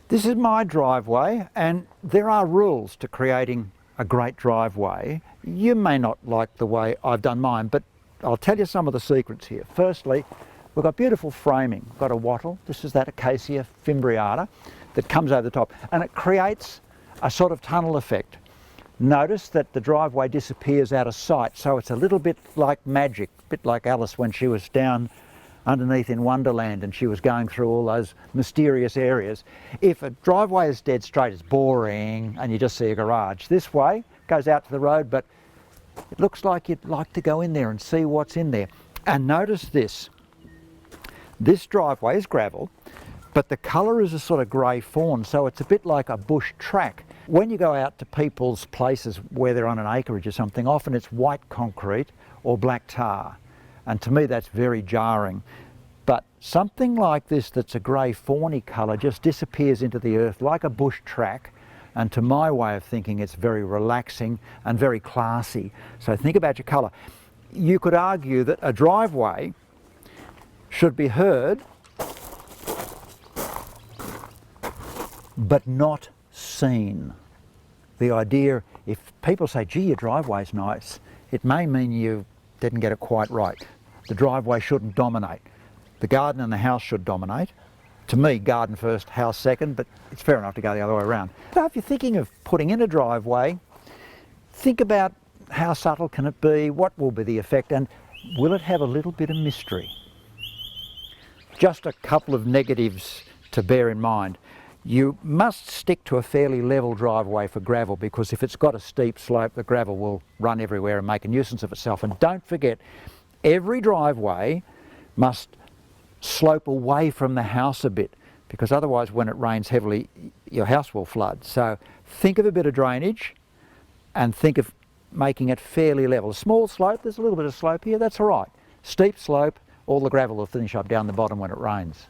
This is my driveway, and there are rules to creating a great driveway. You may not like the way I've done mine, but I'll tell you some of the secrets here. Firstly, we've got beautiful framing. We've got a wattle. This is that Acacia fimbriata that comes over the top, and it creates a sort of tunnel effect. Notice that the driveway disappears out of sight, so it's a little bit like magic, a bit like Alice when she was down underneath in Wonderland and she was going through all those mysterious areas. If a driveway is dead straight, it's boring and you just see a garage. This way goes out to the road, but it looks like you'd like to go in there and see what's in there. And notice this. This driveway is gravel, but the colour is a sort of grey fawn, so it's a bit like a bush track. When you go out to people's places where they're on an acreage or something, often it's white concrete or black tar. And to me that's very jarring. But something like this that's a grey fawny colour just disappears into the earth like a bush track, and to my way of thinking it's very relaxing and very classy. So think about your colour. You could argue that a driveway should be heard but not seen. The idea, if people say, gee, your driveway's nice, it may mean you didn't get it quite right. The driveway shouldn't dominate. The garden and the house should dominate. To me, garden first, house second, but it's fair enough to go the other way around. So if you're thinking of putting in a driveway, think about how subtle can it be, what will be the effect, and will it have a little bit of mystery? Just a couple of negatives to bear in mind. You must stick to a fairly level driveway for gravel, because if it's got a steep slope, the gravel will run everywhere and make a nuisance of itself. And don't forget, every driveway must slope away from the house a bit, because otherwise when it rains heavily, your house will flood. So think of a bit of drainage and think of making it fairly level. A small slope, there's a little bit of slope here, that's all right. Steep slope, all the gravel will finish up down the bottom when it rains.